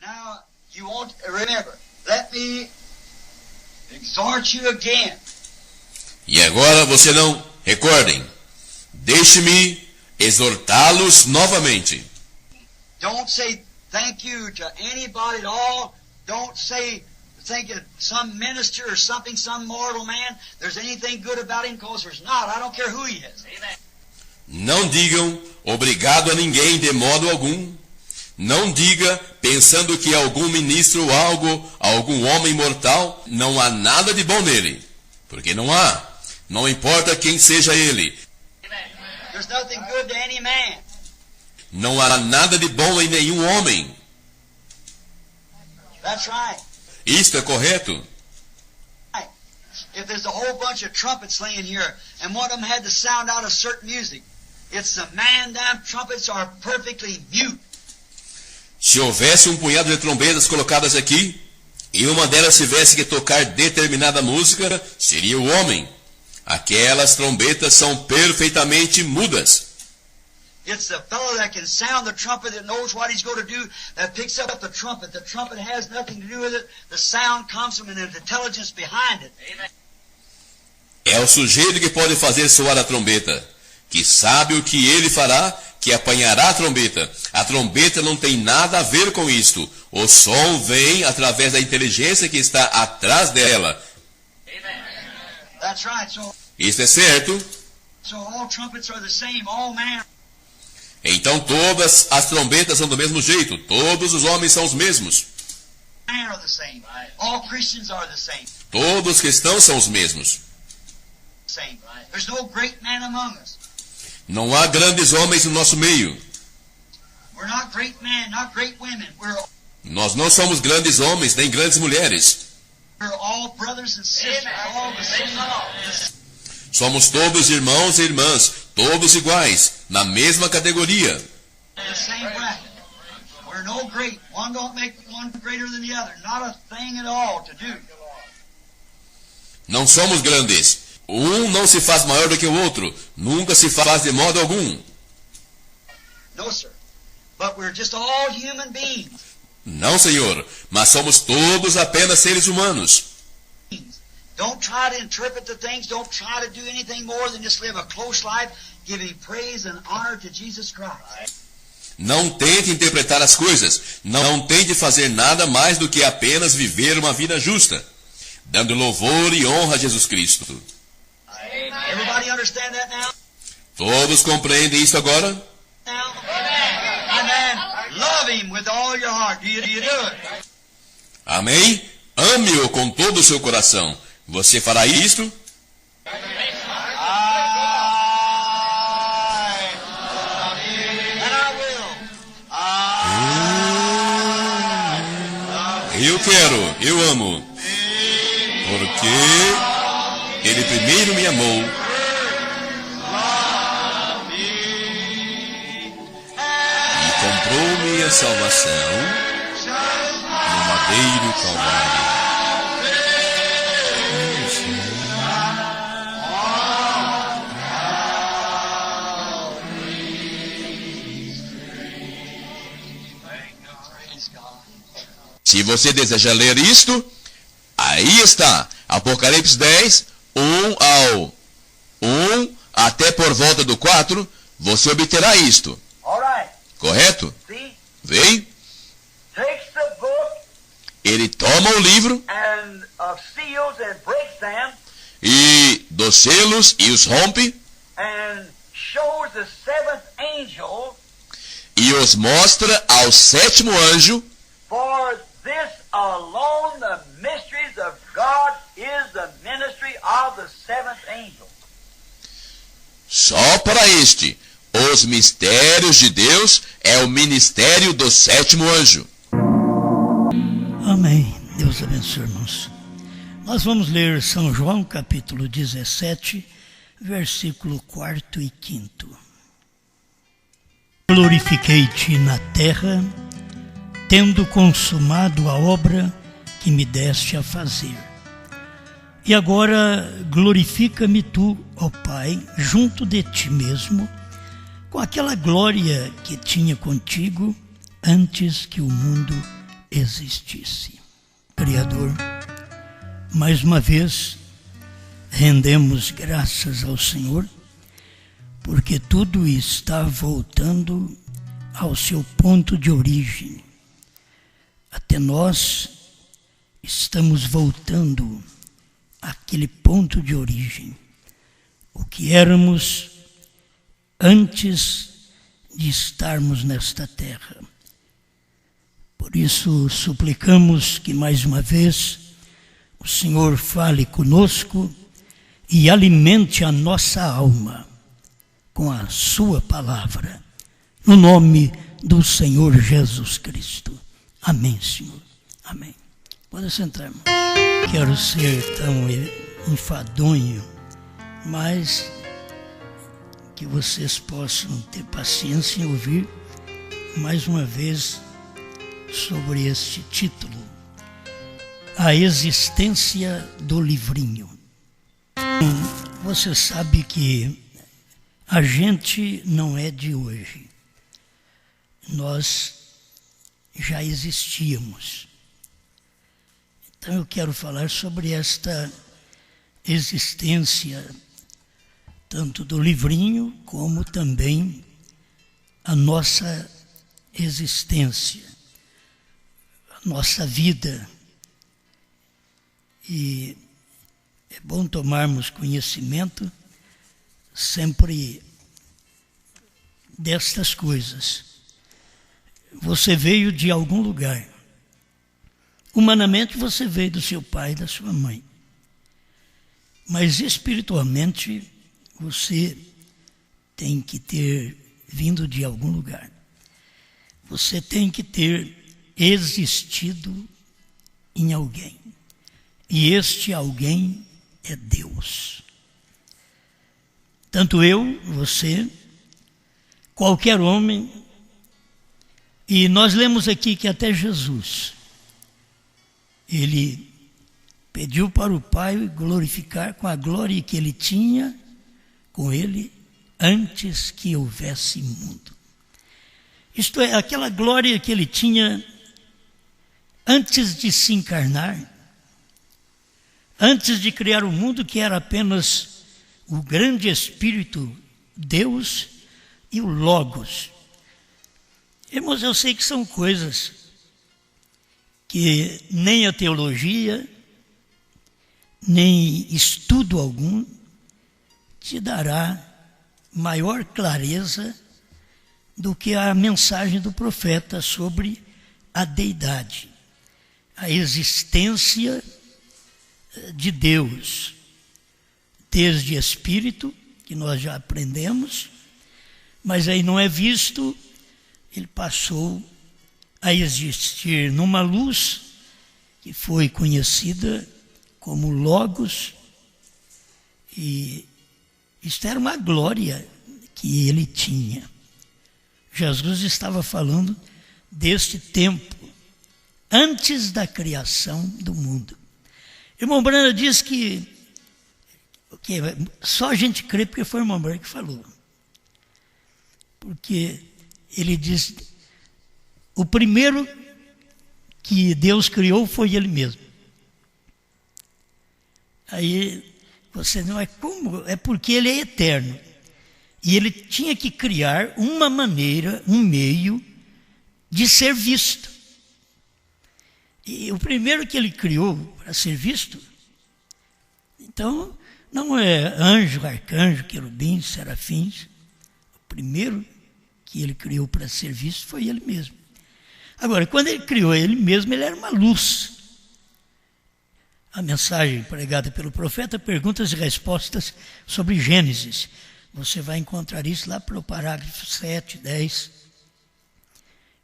Now, you won't remember. Let me exhort you again. E agora você não, recordem, deixe-me exortá-los novamente. Don't say thank you to anybody at all. Don't say think that some minister or something, some mortal man, there's anything good about him, because there's not. I don't care who he is. Amen. Não digam obrigado a ninguém de modo algum. Não diga pensando que algum ministro ou algum homem mortal, não há nada de bom nele. Porque não há. Não importa quem seja ele. There's nothing good to any man. Não há nada de bom em nenhum homem. That's right. Isto é correto. If there's a whole bunch of trumpets laying here, and one of them had to sound out a certain music, it's the man damn trumpets are perfectly mute. Se houvesse um punhado de trombetas colocadas aqui, e uma delas tivesse que tocar determinada música, seria o homem. Aquelas trombetas são perfeitamente mudas. It's the fellow that can sound the trumpet, that knows what he's going to do, that picks up the trumpet. The trumpet has nothing to do with it. The sound comes from an intelligence behind it. Amen. É o sujeito que pode fazer soar a trombeta, que sabe o que ele fará, que apanhará a trombeta. A trombeta não tem nada a ver com isto. O som vem através da inteligência que está atrás dela. Amen. That's right. Isso é certo. So all trumpets are the same, all man. Então todas as trombetas são do mesmo jeito. Todos os homens são os mesmos. Are the same. All Christians are the same. Todos os cristãos são os mesmos. Same. There's no great man among us. Não há grandes homens no nosso meio. We're not great men, not great women. Nós não somos grandes homens nem grandes mulheres. We're all brothers and sisters, all the same. Somos todos irmãos e irmãs, todos iguais, na mesma categoria. The same bracket. We're no great. One don't make one greater than the other. Not a thing at all to do. Não somos grandes. Um não se faz maior do que o outro. Nunca se faz de modo algum. No, sir. But we're just all human beings. Não, senhor. Mas somos todos apenas seres humanos. Don't try to interpret the things. Don't try to do anything more than just live a close life, giving praise and honor to Jesus Christ. Não tente interpretar as coisas. Não tente fazer nada mais do que apenas viver uma vida justa, dando louvor e honra a Jesus Cristo. Everybody understand that now? Todos compreendem isso agora? Now? Amen. Love Him with all your heart. Do you do it? Amém? Ame-o com todo o seu coração. Você fará isto? Eu quero, eu amo. Porque Ele primeiro me amou. E comprou-me a salvação no madeiro Calvário. Se você deseja ler isto, aí está, Apocalipse 10, 1 até por volta do 4, você obterá isto. Correto? Vem. Ele toma o livro e dos selos e os rompe e os mostra ao sétimo anjo. For this alone, the mysteries of God is the ministry of the seventh angel. Só para este, os mistérios de Deus é o ministério do sétimo anjo. Amém. Deus abençoe, irmãos. Nós vamos ler São João, capítulo 17, versículo 4 e 5. Glorifiquei-te na terra, tendo consumado a obra que me deste a fazer. E agora glorifica-me tu, ó Pai, junto de ti mesmo, com aquela glória que tinha contigo antes que o mundo existisse. Criador, mais uma vez rendemos graças ao Senhor, porque tudo está voltando ao seu ponto de origem. Até nós estamos voltando àquele ponto de origem, o que éramos antes de estarmos nesta terra. Por isso, suplicamos que mais uma vez o Senhor fale conosco e alimente a nossa alma com a sua palavra, no nome do Senhor Jesus Cristo. Amém, Senhor. Amém. Pode sentar, irmão. Quero ser tão enfadonho, mas que vocês possam ter paciência em ouvir mais uma vez sobre este título, A Existência do Livrinho. Você sabe que a gente não é de hoje. Nós já existíamos. Então eu quero falar sobre esta existência, tanto do livrinho como também a nossa existência, a nossa vida. E é bom tomarmos conhecimento sempre destas coisas. Você veio de algum lugar. Humanamente você veio do seu pai e da sua mãe. Mas espiritualmente você tem que ter vindo de algum lugar. Você tem que ter existido em alguém. E este alguém é Deus. Tanto eu, você, qualquer homem, e nós lemos aqui que até Jesus, ele pediu para o Pai glorificar com a glória que ele tinha com ele antes que houvesse mundo. Isto é, aquela glória que ele tinha antes de se encarnar, antes de criar o mundo, que era apenas o grande Espírito, Deus e o Logos. Irmãos, eu sei que são coisas que nem a teologia, nem estudo algum te dará maior clareza do que a mensagem do profeta sobre a deidade, a existência de Deus, desde Espírito, que nós já aprendemos, mas aí não é visto, ele passou a existir numa luz que foi conhecida como Logos, e isto era uma glória que ele tinha. Jesus estava falando deste tempo, antes da criação do mundo. Irmão Brana diz que só a gente crê porque foi o irmão Brana que falou. Porque ele diz, o primeiro que Deus criou foi ele mesmo. Aí você não é como? É porque ele é eterno. E ele tinha que criar uma maneira, um meio de ser visto. E o primeiro que ele criou para ser visto, então, não é anjo, arcanjo, querubins, serafins. O primeiro que ele criou para ser visto foi ele mesmo. Agora, quando ele criou ele mesmo, ele era uma luz. A mensagem pregada pelo profeta, perguntas e respostas sobre Gênesis. Você vai encontrar isso lá para o parágrafo 7, 10.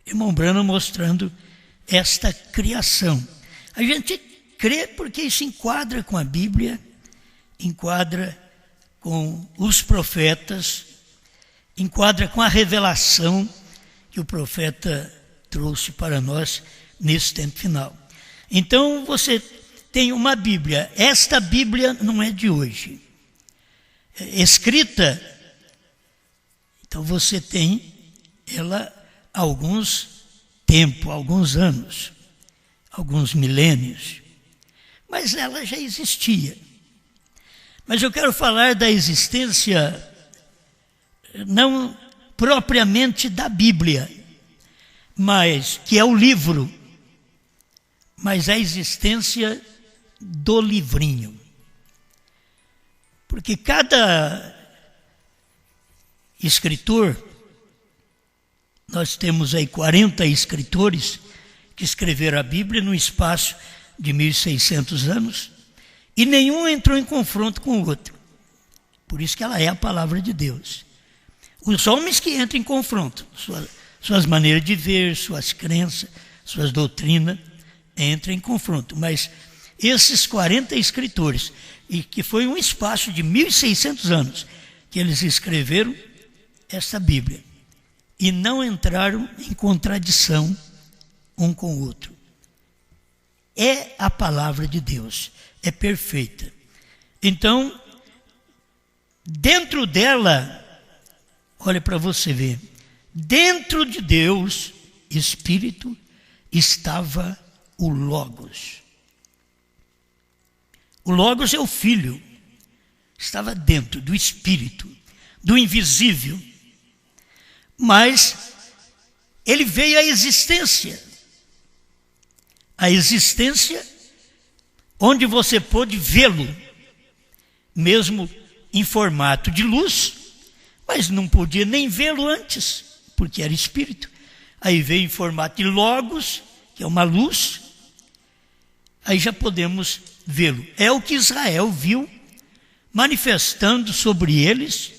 Irmão Branham mostrando esta criação. A gente crê porque isso enquadra com a Bíblia, enquadra com os profetas, enquadra com a revelação que o profeta trouxe para nós nesse tempo final. Então você tem uma Bíblia. Esta Bíblia não é de hoje. É escrita, então você tem ela há alguns anos. alguns milênios, mas ela já existia. Mas eu quero falar da existência não propriamente da Bíblia, mas que é o livro, mas a existência do livrinho. Porque cada escritor, nós temos aí 40 escritores que escreveram a Bíblia no espaço de 1.600 anos, e nenhum entrou em confronto com o outro. Por isso que ela é a palavra de Deus. Os homens que entram em confronto, suas maneiras de ver, suas crenças, suas doutrinas, entram em confronto. Mas esses 40 escritores, e que foi um espaço de 1.600 anos, que eles escreveram esta Bíblia, e não entraram em contradição um com o outro. É a palavra de Deus, é perfeita. Então, dentro dela, olha para você ver, dentro de Deus, Espírito, estava o Logos. O Logos é o Filho, estava dentro do Espírito, do invisível, mas ele veio à existência. A existência onde você pôde vê-lo, mesmo em formato de luz, mas não podia nem vê-lo antes, porque era Espírito. Aí veio em formato de Logos, que é uma luz, aí já podemos vê-lo. É o que Israel viu manifestando sobre eles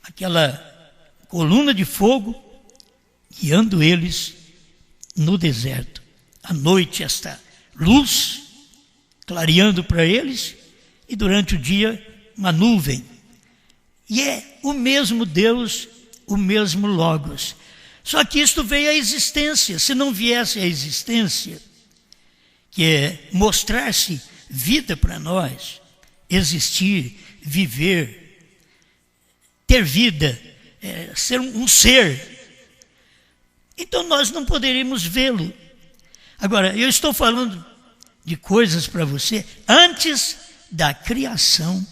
aquela coluna de fogo, guiando eles no deserto. À noite, esta luz clareando para eles, e durante o dia, uma nuvem. E é o mesmo Deus, o mesmo Logos. Só que isto veio à existência. Se não viesse à existência, que é mostrar-se vida para nós, existir, viver, ter vida, ser um ser, então nós não poderíamos vê-lo. Agora, eu estou falando de coisas para você antes da criação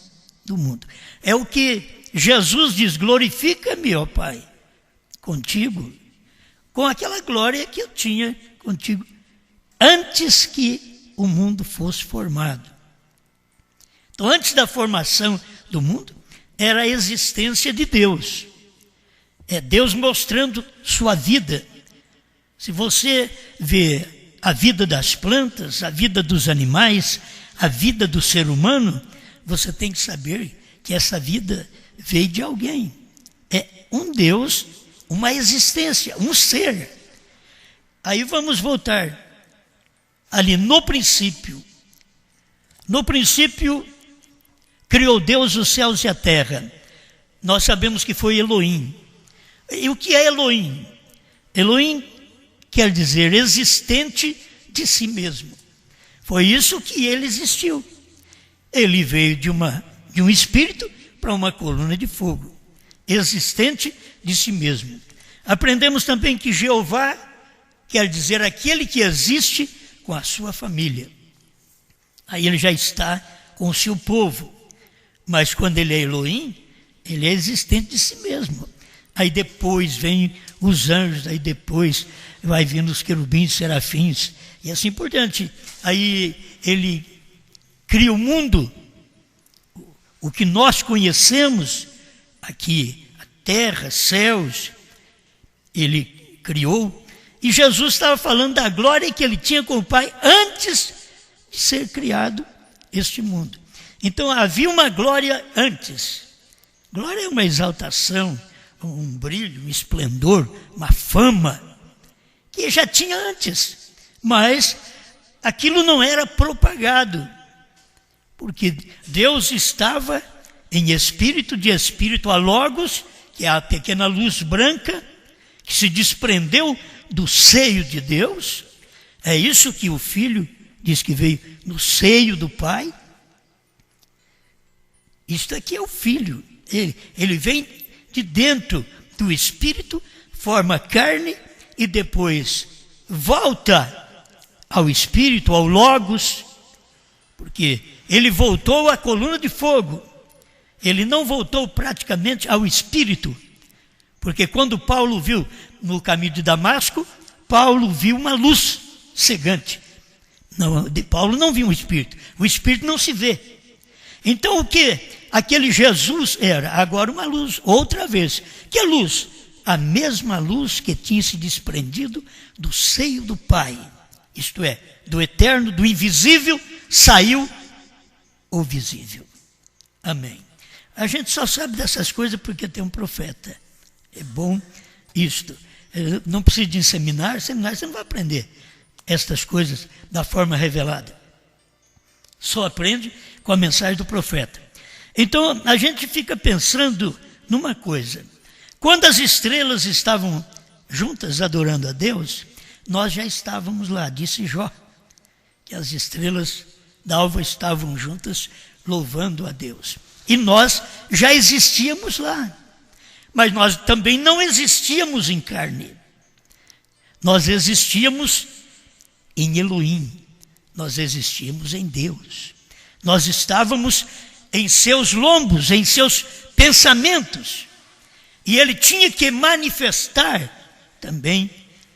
do mundo. É o que Jesus diz: glorifica-me, ó Pai, contigo, com aquela glória que eu tinha contigo antes que o mundo fosse formado. Então, antes da formação do mundo, era a existência de Deus. É Deus mostrando sua vida. Se você vê a vida das plantas, a vida dos animais, a vida do ser humano, você tem que saber que essa vida veio de alguém. É um Deus, uma existência, um ser. Aí vamos voltar ali no princípio. No princípio, criou Deus os céus e a terra. Nós sabemos que foi Elohim. E o que é Elohim? Elohim quer dizer existente de si mesmo. Foi isso que ele existiu. Ele veio de um espírito para uma coluna de fogo. Existente de si mesmo. Aprendemos também que Jeová quer dizer aquele que existe com a sua família. Aí ele já está com o seu povo. Mas quando ele é Elohim, ele é existente de si mesmo. Aí depois vem os anjos, aí depois vai vindo os querubins, serafins, e assim por diante. Aí ele cria o mundo, o que nós conhecemos aqui, a terra, céus, ele criou. E Jesus estava falando da glória que ele tinha com o Pai antes de ser criado este mundo. Então havia uma glória antes. Glória é uma exaltação, um brilho, um esplendor, uma fama, que já tinha antes. Mas aquilo não era propagado, porque Deus estava em espírito, de espírito a Logos, que é a pequena luz branca, que se desprendeu do seio de Deus. É isso que o Filho diz que veio no seio do Pai. Isto aqui é o Filho. Ele vem de dentro do Espírito, forma carne e depois volta ao Espírito, ao Logos, porque ele voltou à coluna de fogo. Ele não voltou praticamente ao Espírito, porque quando Paulo viu no caminho de Damasco, Paulo viu uma luz cegante. Não, Paulo não viu o Espírito não se vê. Então o que aquele Jesus era? Agora uma luz, outra vez. Que luz? A mesma luz que tinha se desprendido do seio do Pai. Isto é, do eterno, do invisível, saiu o visível. Amém. A gente só sabe dessas coisas porque tem um profeta. É bom isto. Não precisa de seminário você não vai aprender estas coisas da forma revelada. Só aprende com a mensagem do profeta. Então a gente fica pensando numa coisa. Quando as estrelas estavam juntas adorando a Deus, nós já estávamos lá, disse Jó, que as estrelas d'alva estavam juntas louvando a Deus. E nós já existíamos lá. Mas nós também não existíamos em carne. Nós existíamos em Elohim. Nós existíamos em Deus. Nós estávamos em seus lombos, em seus pensamentos. E ele tinha que manifestar também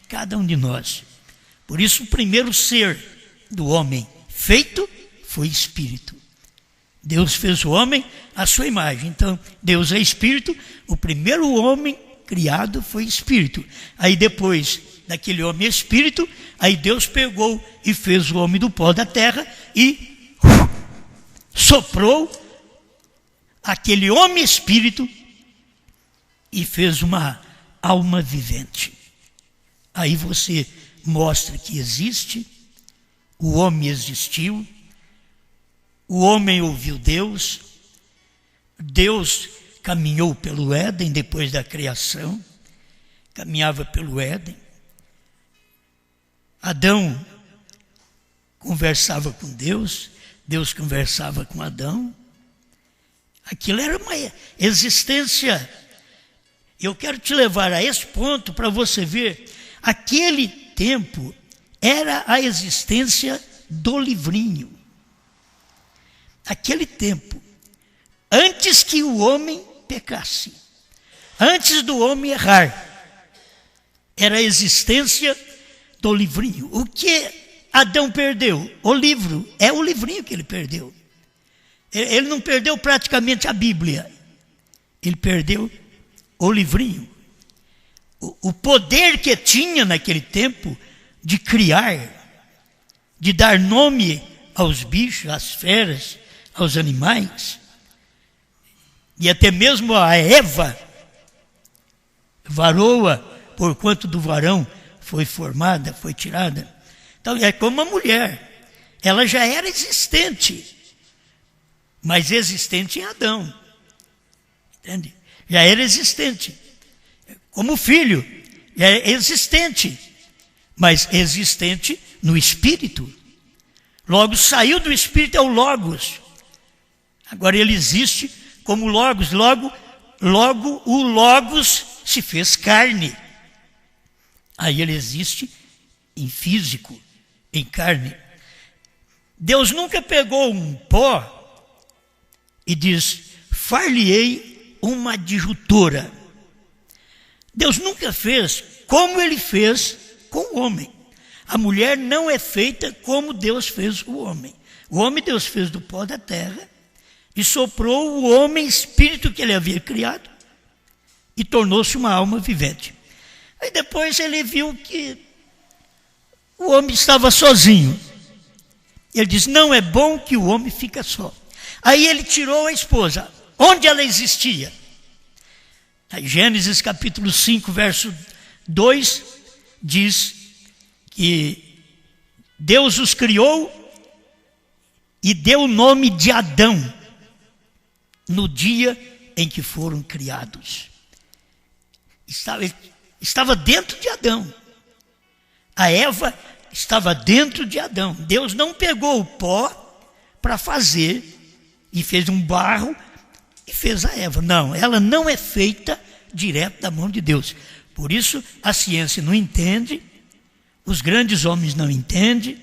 cada um de nós. Por isso o primeiro ser do homem feito foi Espírito. Deus fez o homem à sua imagem. Então, Deus é Espírito. O primeiro homem criado foi Espírito. Aí depois daquele homem Espírito, aí Deus pegou e fez o homem do pó da terra e soprou aquele homem Espírito e fez uma alma vivente. Aí você mostra que existe, o homem existiu, o homem ouviu Deus, Deus caminhou pelo Éden depois da criação, caminhava pelo Éden. Adão conversava com Deus, Deus conversava com Adão. Aquilo era uma existência. Eu quero te levar a esse ponto para você ver. Aquele tempo era a existência do livrinho. Aquele tempo, antes que o homem pecasse, antes do homem errar, era a existência do livrinho. O que Adão perdeu? O livro. É o livrinho que ele perdeu. Ele não perdeu praticamente a Bíblia. Ele perdeu o livrinho. O poder que tinha naquele tempo de criar, de dar nome aos bichos, às feras, aos animais, e até mesmo a Eva, varoa, porquanto do varão foi formada, foi tirada. Então é como uma mulher, ela já era existente, mas existente em Adão, entende? Já era existente, como filho, já é existente, mas existente no Espírito. Logo saiu do Espírito, é o Logos. Agora ele existe como Logos. Logo o Logos se fez carne. Aí ele existe em físico, em carne. Deus nunca pegou um pó e diz, far-lhe-ei uma adjutora. Deus nunca fez como ele fez com o homem. A mulher não é feita como Deus fez o homem. O homem Deus fez do pó da terra e soprou o homem espírito que ele havia criado e tornou-se uma alma vivente. Aí depois ele viu que o homem estava sozinho. Ele diz, não é bom que o homem fique só. Aí ele tirou a esposa. Onde ela existia? Aí, Gênesis capítulo 5, verso 2, diz que Deus os criou e deu o nome de Adão no dia em que foram criados. Estava dentro de Adão. A Eva estava dentro de Adão. Deus não pegou o pó para fazer e fez um barro e fez a Eva. Não, ela não é feita direto da mão de Deus. Por isso a ciência não entende, os grandes homens não entendem,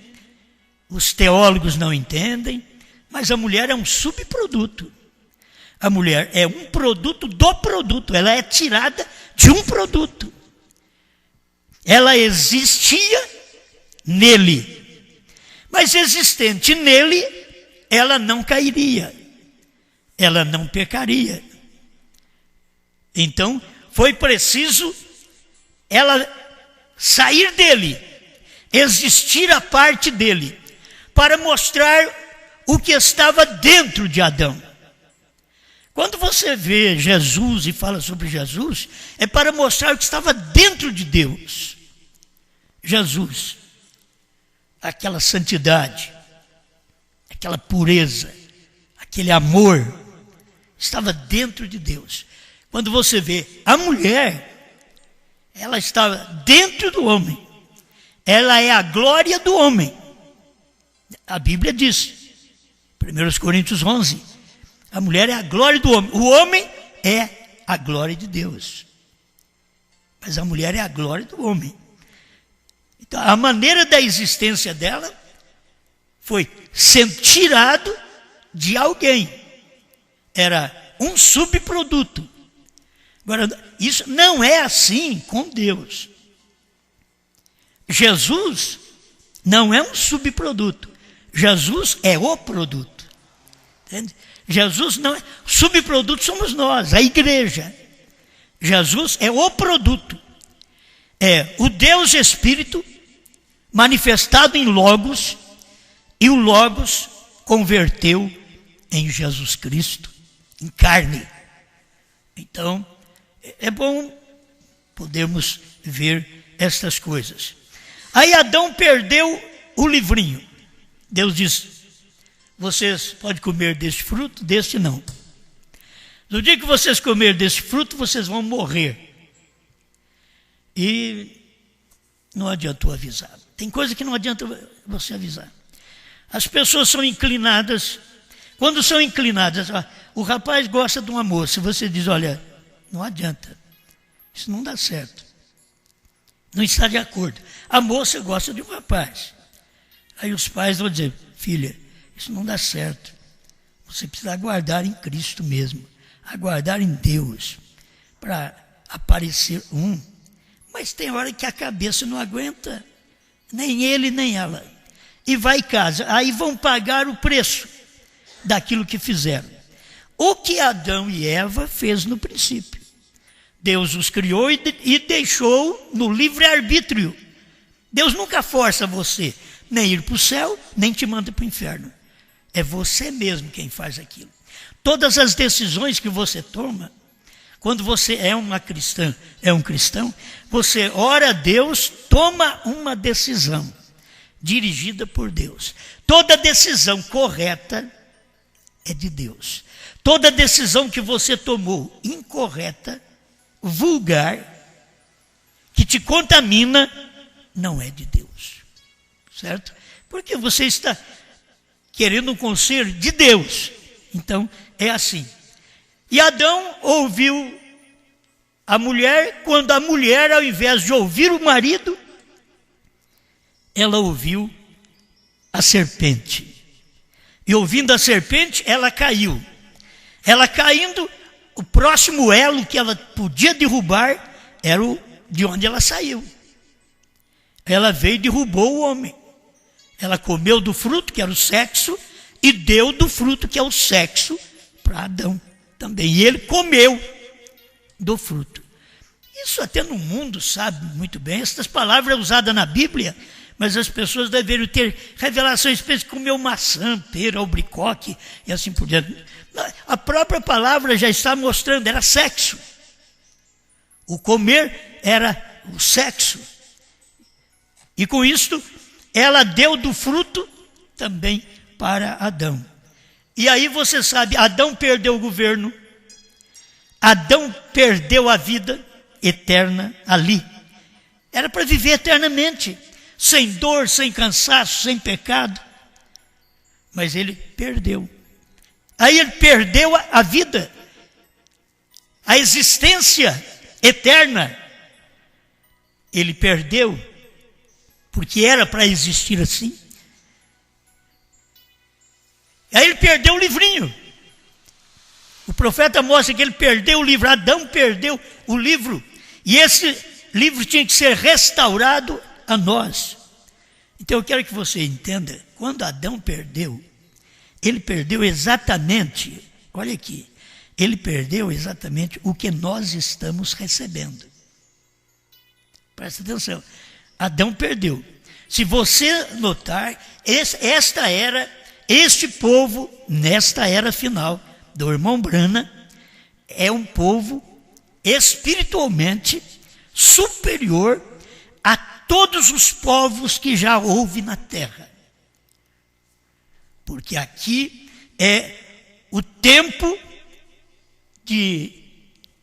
os teólogos não entendem, mas a mulher é um subproduto. A mulher é um produto do produto, ela é tirada de um produto. Ela existia nele, mas existente nele, ela não cairia, ela não pecaria. Então, foi preciso ela sair dele, existir a parte dele, para mostrar o que estava dentro de Adão. Quando você vê Jesus e fala sobre Jesus, é para mostrar o que estava dentro de Deus. Jesus, aquela santidade, aquela pureza, aquele amor, estava dentro de Deus. Quando você vê a mulher, ela estava dentro do homem. Ela é a glória do homem. A Bíblia diz, 1 Coríntios 11, a mulher é a glória do homem. O homem é a glória de Deus. Mas a mulher é a glória do homem. Então, a maneira da existência dela foi ser tirado de alguém. Era um subproduto. Agora, isso não é assim com Deus. Jesus não é um subproduto. Jesus é o produto. Entende? Jesus não é. Subproduto somos nós, a igreja. Jesus é o produto. É o Deus Espírito manifestado em Logos, e o Logos converteu em Jesus Cristo, em carne. Então, é bom podermos ver estas coisas. Aí Adão perdeu o livrinho. Deus disse, vocês podem comer deste fruto, deste não. No dia que vocês comerem deste fruto, vocês vão morrer. E não adiantou avisar. Tem coisa que não adianta você avisar. As pessoas são inclinadas. Quando são inclinadas, o rapaz gosta de uma moça. Você diz, olha, não adianta. Isso não dá certo. Não está de acordo. A moça gosta de um rapaz. Aí os pais vão dizer, filha, isso não dá certo. Você precisa aguardar em Cristo mesmo. Aguardar em Deus. Para aparecer um. Mas tem hora que a cabeça não aguenta. Nem ele, nem ela. E vai em casa. Aí vão pagar o preço daquilo que fizeram. O que Adão e Eva fez no princípio. Deus os criou e deixou no livre-arbítrio. Deus nunca força você nem ir para o céu, nem te manda para o inferno. É você mesmo quem faz aquilo. Todas as decisões que você toma, quando você é uma cristã, é um cristão, você ora a Deus, toma uma decisão dirigida por Deus. Toda decisão correta é de Deus. Toda decisão que você tomou incorreta, vulgar, que te contamina, não é de Deus. Certo? Porque você está querendo um conselho de Deus. Então, é assim. E Adão ouviu a mulher, quando a mulher, ao invés de ouvir o marido, ela ouviu a serpente. E ouvindo a serpente, ela caiu. Ela caindo, o próximo elo que ela podia derrubar era o de onde ela saiu. Ela veio e derrubou o homem. Ela comeu do fruto, que era o sexo, e deu do fruto, que é o sexo, para Adão também. E ele comeu do fruto. Isso até no mundo sabe muito bem. Essas palavras são usadas na Bíblia, mas as pessoas deveriam ter revelações específicas, comeu maçã, pera, albaricoque e assim por diante. A própria palavra já está mostrando, era sexo. O comer era o sexo. E com isto, ela deu do fruto também para Adão. E aí você sabe, Adão perdeu o governo, Adão perdeu a vida eterna ali. Era para viver eternamente, sem dor, sem cansaço, sem pecado. Mas ele perdeu. Aí ele perdeu a vida, a existência eterna. Ele perdeu, porque era para existir assim. Aí ele perdeu o livrinho. O profeta mostra que ele perdeu o livro. Adão perdeu o livro. E esse livro tinha que ser restaurado a nós. Então eu quero que você entenda, quando Adão perdeu, ele perdeu exatamente, olha aqui, ele perdeu exatamente o que nós estamos recebendo. Presta atenção, Adão perdeu. Se você notar, este povo, nesta era final do irmão Branham, é um povo espiritualmente superior a todos os povos que já houve na terra. Porque aqui é o tempo de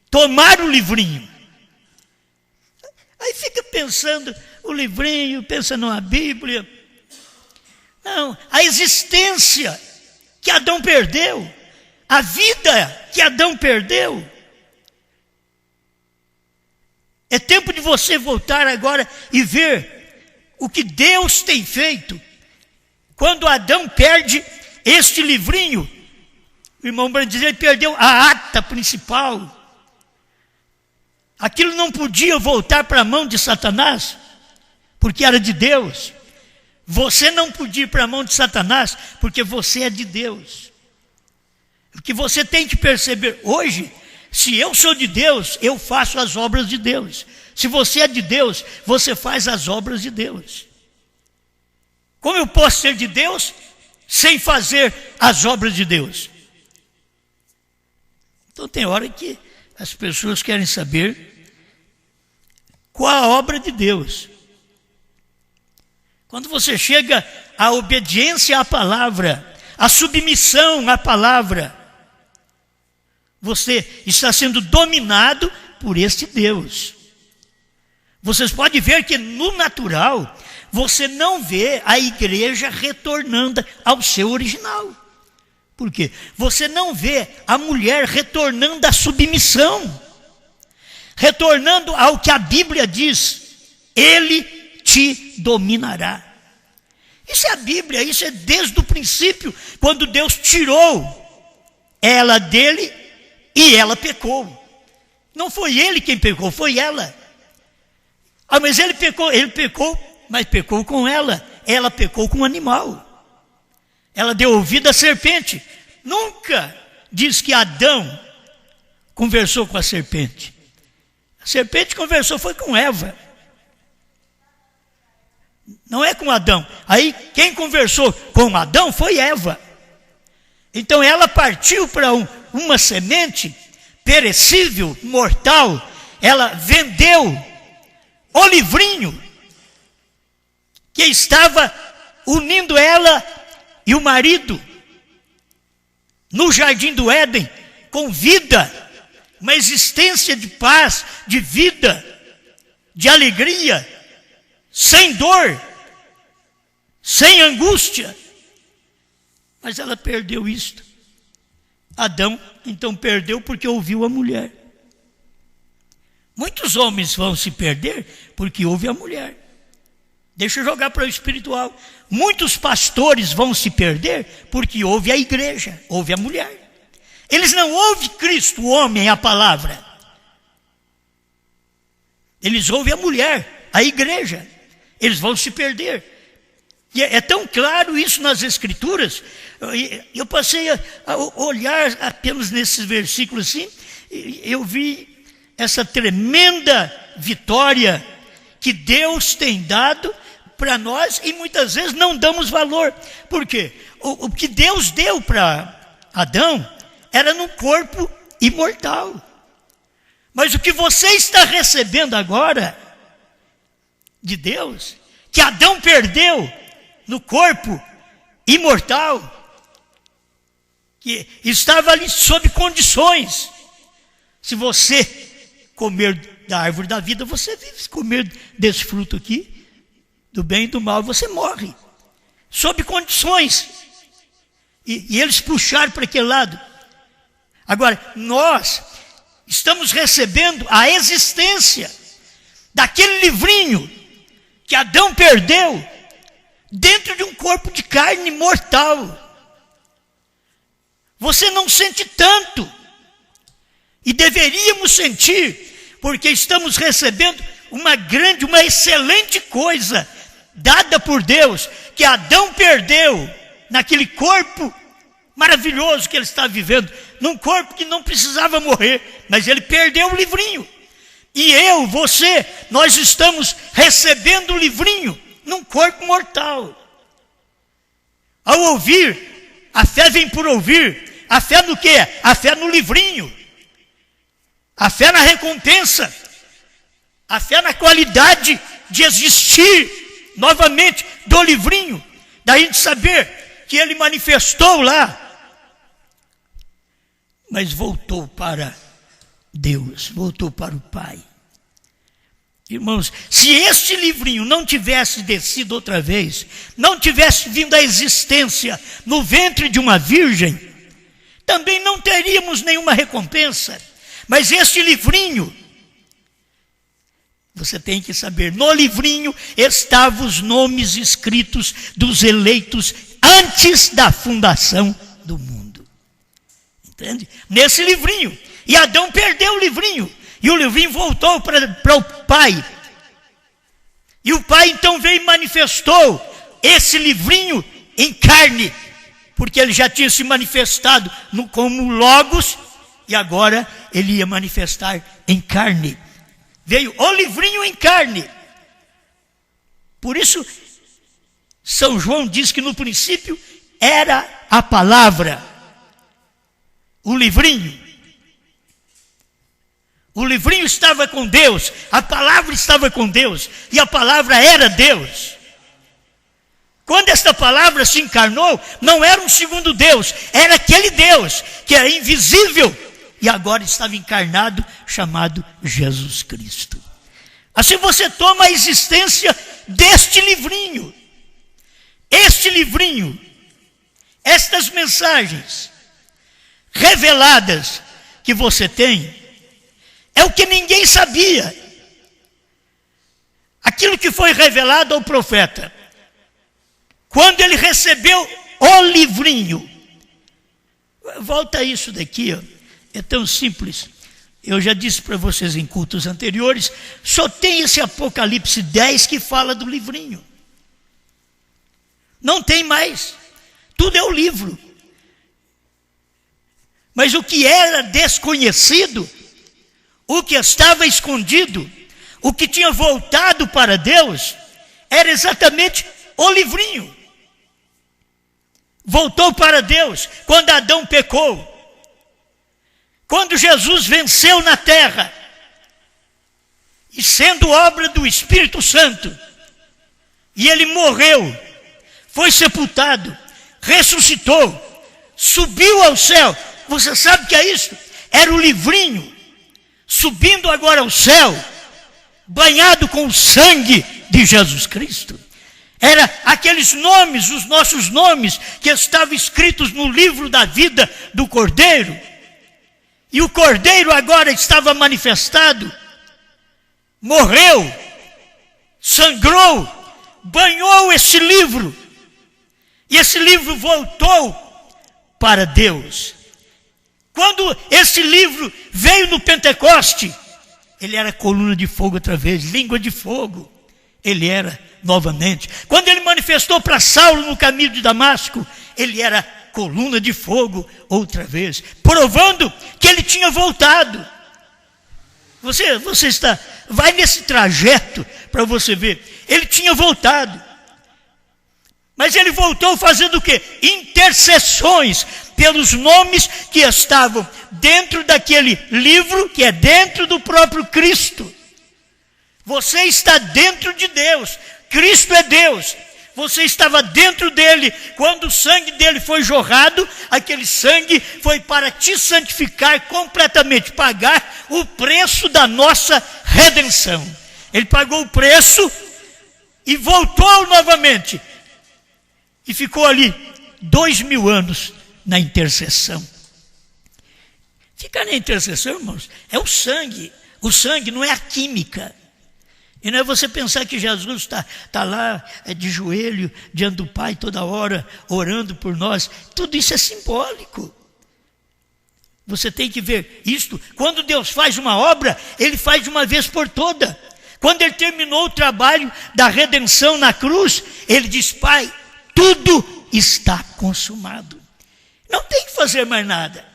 tomar o livrinho. Aí fica pensando o livrinho, pensa numa Bíblia. Não, a existência que Adão perdeu, a vida que Adão perdeu. É tempo de você voltar agora e ver o que Deus tem feito. Quando Adão perde este livrinho, o irmão Branham diz, ele perdeu a ata principal. Aquilo não podia voltar para a mão de Satanás, porque era de Deus. Você não podia ir para a mão de Satanás, porque você é de Deus. O que você tem que perceber hoje, se eu sou de Deus, eu faço as obras de Deus. Se você é de Deus, você faz as obras de Deus. Como eu posso ser de Deus sem fazer as obras de Deus? Então tem hora que as pessoas querem saber qual a obra de Deus. Quando você chega à obediência à palavra, à submissão à palavra, você está sendo dominado por este Deus. Vocês podem ver que no natural, você não vê a igreja retornando ao seu original. Por quê? Você não vê a mulher retornando à submissão, retornando ao que a Bíblia diz, ele te dominará. Isso é a Bíblia, isso é desde o princípio, quando Deus tirou ela dele e ela pecou. Não foi ele quem pecou, foi ela. Ah, mas ele pecou, mas pecou com ela pecou com o animal. Ela deu ouvido à serpente. Nunca diz que Adão conversou com a serpente. A serpente conversou foi com Eva. Não é com Adão. Aí quem conversou com Adão foi Eva. Então ela partiu para uma semente perecível, mortal. Ela vendeu o livrinho que estava unindo ela e o marido no jardim do Éden, com vida, uma existência de paz, de vida, de alegria, sem dor, sem angústia. Mas ela perdeu isto. Adão então perdeu porque ouviu a mulher. Muitos homens vão se perder porque ouve a mulher. Deixa eu jogar para o espiritual. Muitos pastores vão se perder porque ouve a igreja, ouve a mulher. Eles não ouvem Cristo, o homem, a palavra. Eles ouvem a mulher, a igreja. Eles vão se perder. E é tão claro isso nas Escrituras. Eu passei a olhar apenas nesses versículos assim, e eu vi essa tremenda vitória que Deus tem dado para nós e muitas vezes não damos valor. Por quê? O que Deus deu para Adão era no corpo imortal. Mas o que você está recebendo agora de Deus, que Adão perdeu no corpo imortal, que estava ali sob condições. Se você comer da árvore da vida, você vive. Se comer desse fruto aqui, do bem e do mal, você morre. Sob condições. E eles puxaram para aquele lado. Agora, nós estamos recebendo a existência daquele livrinho que Adão perdeu dentro de um corpo de carne mortal. Você não sente tanto. E deveríamos sentir, porque estamos recebendo uma excelente coisa dada por Deus, que Adão perdeu naquele corpo maravilhoso que ele está vivendo, num corpo que não precisava morrer, mas ele perdeu o livrinho. E eu, você, nós estamos recebendo o livrinho num corpo mortal. Ao ouvir, a fé vem por ouvir. A fé no quê? A fé no livrinho. A fé na recompensa. A fé na qualidade de existir novamente do livrinho. Da gente saber que ele manifestou lá. Mas voltou para Deus, voltou para o Pai. Irmãos, se este livrinho não tivesse descido outra vez, não tivesse vindo à existência no ventre de uma virgem, também não teríamos nenhuma recompensa. Mas este livrinho, você tem que saber, no livrinho estavam os nomes escritos dos eleitos antes da fundação do mundo. Entende? Nesse livrinho. E Adão perdeu o livrinho. E o livrinho voltou para o Pai. E o Pai então veio e manifestou esse livrinho em carne. Porque ele já tinha se manifestado como Logos. E agora ele ia manifestar em carne. Veio o livrinho em carne. Por isso, São João diz que no princípio era a palavra. O livrinho. O livrinho estava com Deus, a palavra estava com Deus, e a palavra era Deus. Quando esta palavra se encarnou, não era um segundo Deus, era aquele Deus que era invisível, e agora estava encarnado, chamado Jesus Cristo. Assim você toma a existência deste livrinho. Este livrinho, estas mensagens reveladas que você tem, é o que ninguém sabia. Aquilo que foi revelado ao profeta. Quando ele recebeu o livrinho. Volta a isso daqui, ó. É tão simples. Eu já disse para vocês em cultos anteriores, só tem esse Apocalipse 10 que fala do livrinho. Não tem mais. Tudo é o livro. Mas o que era desconhecido, o que estava escondido, o que tinha voltado para Deus, era exatamente o livrinho. Voltou para Deus quando Adão pecou. Quando Jesus venceu na terra, e sendo obra do Espírito Santo, e ele morreu, foi sepultado, ressuscitou, subiu ao céu. Você sabe o que é isso? Era o livrinho subindo agora ao céu, banhado com o sangue de Jesus Cristo. Era aqueles nomes, os nossos nomes, que estavam escritos no livro da vida do Cordeiro. E o Cordeiro agora estava manifestado, morreu, sangrou, banhou esse livro. E esse livro voltou para Deus. Quando esse livro veio no Pentecoste, ele era coluna de fogo outra vez, língua de fogo. Ele era novamente. Quando ele manifestou para Saulo no caminho de Damasco, ele era coluna de fogo outra vez, provando que ele tinha voltado. Você vai nesse trajeto para você ver. Ele tinha voltado. Mas ele voltou fazendo o quê? Intercessões pelos nomes que estavam dentro daquele livro, que é dentro do próprio Cristo. Você está dentro de Deus. Cristo é Deus. Você estava dentro dele. Quando o sangue dele foi jorrado, aquele sangue foi para te santificar completamente, pagar o preço da nossa redenção. Ele pagou o preço e voltou novamente. E ficou ali 2000 anos na intercessão. Ficar na intercessão, irmãos, é o sangue. O sangue não é a química. E não é você pensar que Jesus está lá de joelho, diante do Pai toda hora, orando por nós. Tudo isso é simbólico. Você tem que ver isto. Quando Deus faz uma obra, Ele faz de uma vez por toda. Quando Ele terminou o trabalho da redenção na cruz, Ele diz: Pai, tudo está consumado. Não tem que fazer mais nada.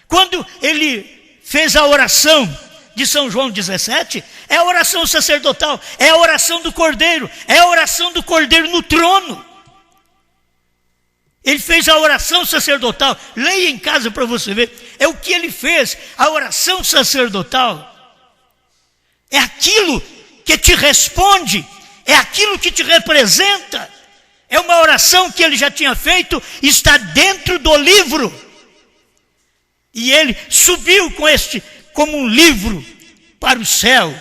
Quando Ele fez a oração de São João 17, é a oração sacerdotal, é a oração do Cordeiro, é a oração do Cordeiro no trono. Ele fez a oração sacerdotal. Leia em casa para você ver. É o que ele fez. A oração sacerdotal é aquilo que te responde, é aquilo que te representa. É uma oração que ele já tinha feito, está dentro do livro. E ele subiu como um livro para o céu,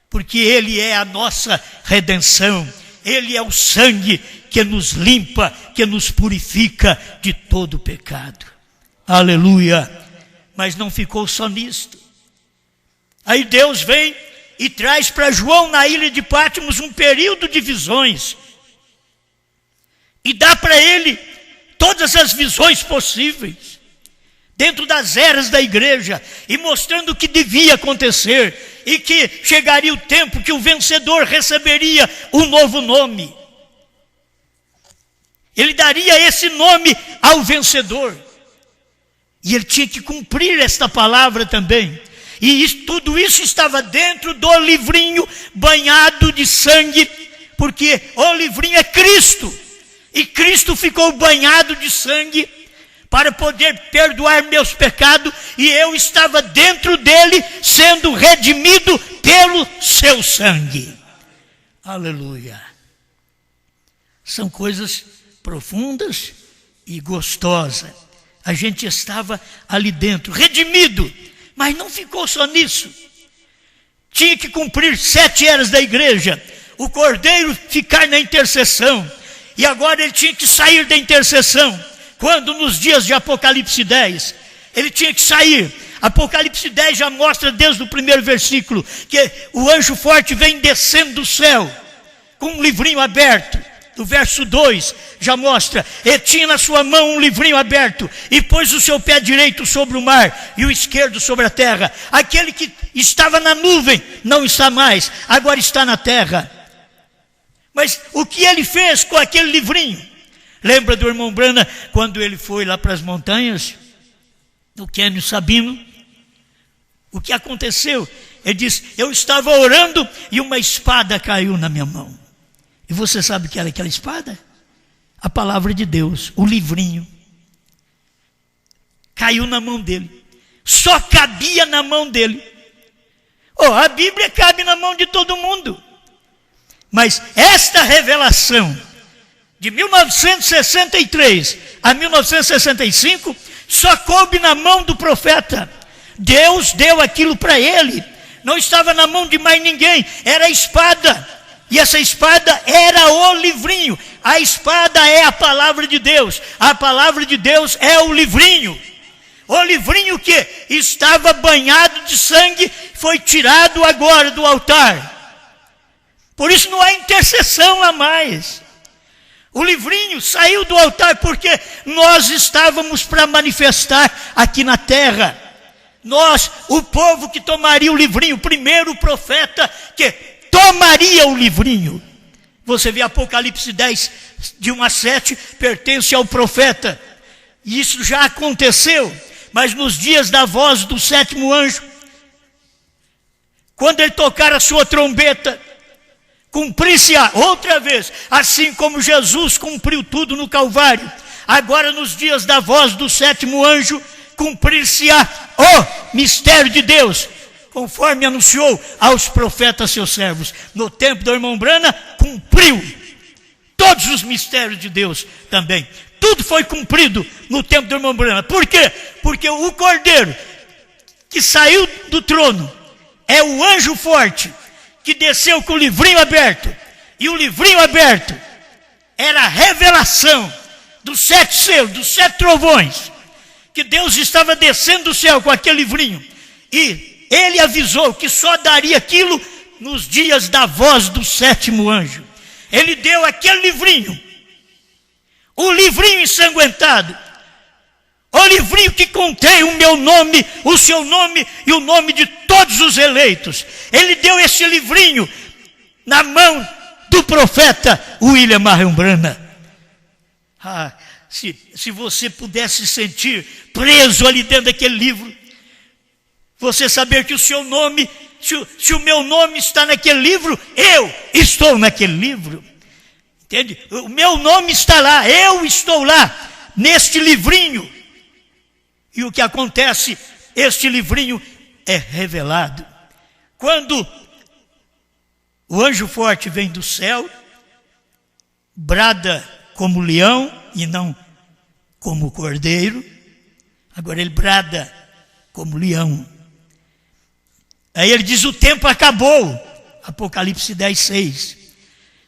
porque ele é a nossa redenção. Ele é o sangue que nos limpa, que nos purifica de todo pecado. Aleluia! Mas não ficou só nisto. Aí Deus vem e traz para João na ilha de Patmos um período de visões. E dá para ele todas as visões possíveis, dentro das eras da igreja, e mostrando o que devia acontecer, e que chegaria o tempo que o vencedor receberia um novo nome. Ele daria esse nome ao vencedor. E ele tinha que cumprir esta palavra também. E tudo isso estava dentro do livrinho banhado de sangue, porque o livrinho é Cristo. E Cristo ficou banhado de sangue para poder perdoar meus pecados, e eu estava dentro dele, sendo redimido pelo seu sangue. Aleluia. São coisas profundas e gostosas. A gente estava ali dentro, redimido, mas não ficou só nisso. Tinha que cumprir 7 eras da igreja, o Cordeiro ficar na intercessão, e agora ele tinha que sair da intercessão. Quando nos dias de Apocalipse 10, ele tinha que sair. Apocalipse 10 já mostra desde o primeiro versículo que o anjo forte vem descendo do céu com um livrinho aberto. Do verso 2 já mostra: ele tinha na sua mão um livrinho aberto, e pôs o seu pé direito sobre o mar e o esquerdo sobre a terra. Aquele que estava na nuvem não está mais, agora está na terra. Mas o que ele fez com aquele livrinho? Lembra do irmão Branham, quando ele foi lá para as montanhas, no Cânion Sabino? O que aconteceu? Ele disse: eu estava orando e uma espada caiu na minha mão. E você sabe o que era aquela espada? A palavra de Deus, o livrinho. Caiu na mão dele. Só cabia na mão dele. A Bíblia cabe na mão de todo mundo. Mas esta revelação, de 1963 a 1965, só coube na mão do profeta. Deus deu aquilo para ele. Não estava na mão de mais ninguém. Era a espada. E essa espada era o livrinho. A espada é a palavra de Deus. A palavra de Deus é o livrinho. O livrinho que estava banhado de sangue foi tirado agora do altar. Por isso não há intercessão lá mais. O livrinho saiu do altar porque nós estávamos para manifestar aqui na terra. Nós, o povo que tomaria o livrinho, primeiro o profeta que tomaria o livrinho. Você vê Apocalipse 10, de 1 a 7, pertence ao profeta. E isso já aconteceu, mas nos dias da voz do 7º anjo, quando ele tocar a sua trombeta, cumprir-se-á outra vez, assim como Jesus cumpriu tudo no Calvário. Agora nos dias da voz do 7º anjo, cumprir-se-á o mistério de Deus, conforme anunciou aos profetas seus servos. No tempo do irmão Branham, cumpriu todos os mistérios de Deus também. Tudo foi cumprido no tempo do irmão Branham. Por quê? Porque o Cordeiro que saiu do trono é o anjo forte que desceu com o livrinho aberto. E o livrinho aberto era a revelação dos 7 selos, dos 7 trovões, que Deus estava descendo do céu com aquele livrinho. E ele avisou que só daria aquilo nos dias da voz do 7º anjo. Ele deu aquele livrinho, o livrinho ensanguentado, o livrinho que contém o meu nome, o seu nome e o nome de todos os eleitos. Ele deu esse livrinho na mão do profeta William Marion Branham. Se você pudesse sentir preso ali dentro daquele livro, você saber que o seu nome, se o meu nome está naquele livro, eu estou naquele livro. Entende? O meu nome está lá, eu estou lá, neste livrinho. E o que acontece? Este livrinho é revelado. Quando o anjo forte vem do céu, brada como leão e não como cordeiro. Agora ele brada como leão. Aí ele diz: o tempo acabou. Apocalipse 10:6.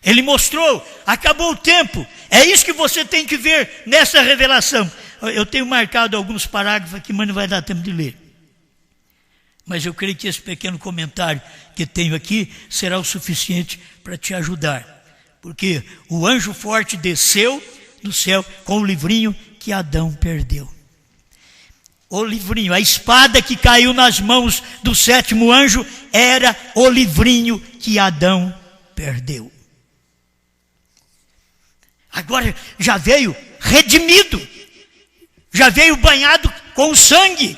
Ele mostrou, acabou o tempo. É isso que você tem que ver nessa revelação. Eu tenho marcado alguns parágrafos aqui, mas não vai dar tempo de ler. Mas eu creio que esse pequeno comentário que tenho aqui será o suficiente para te ajudar. Porque o anjo forte desceu do céu com o livrinho que Adão perdeu. O livrinho, a espada que caiu nas mãos do sétimo anjo era o livrinho que Adão perdeu. Agora já veio redimido, já veio banhado com o sangue,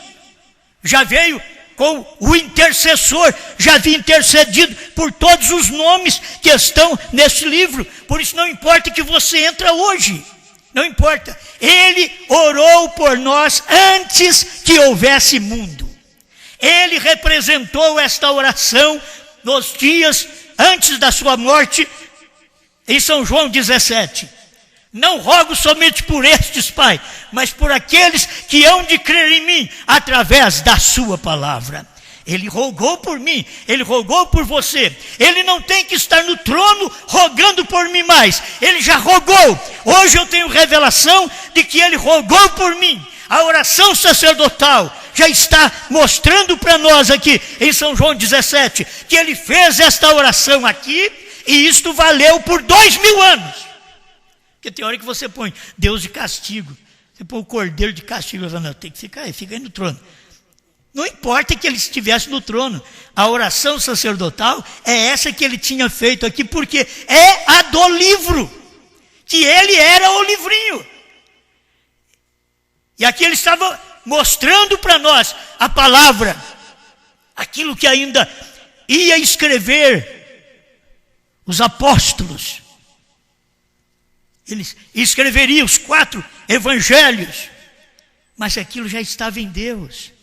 já veio com o intercessor, já havia intercedido por todos os nomes que estão nesse livro. Por isso não importa que você entra hoje, não importa. Ele orou por nós antes que houvesse mundo. Ele representou esta oração nos dias antes da sua morte, em São João 17. Não rogo somente por estes, Pai, mas por aqueles que hão de crer em mim, através da sua palavra. Ele rogou por mim, ele rogou por você. Ele não tem que estar no trono rogando por mim mais. Ele já rogou. Hoje eu tenho revelação de que ele rogou por mim. A oração sacerdotal já está mostrando para nós aqui, em São João 17, que ele fez esta oração aqui, e isto valeu por 2000 anos. Porque tem hora que você põe Deus de castigo, você põe o cordeiro de castigo, não, tem que ficar aí, fica aí no trono. Não importa que ele estivesse no trono, a oração sacerdotal é essa que ele tinha feito aqui, porque é a do livro, que ele era o livrinho. E aqui ele estava mostrando para nós a palavra, aquilo que ainda ia escrever os apóstolos. Ele escreveria os 4 evangelhos, mas aquilo já estava em Deus.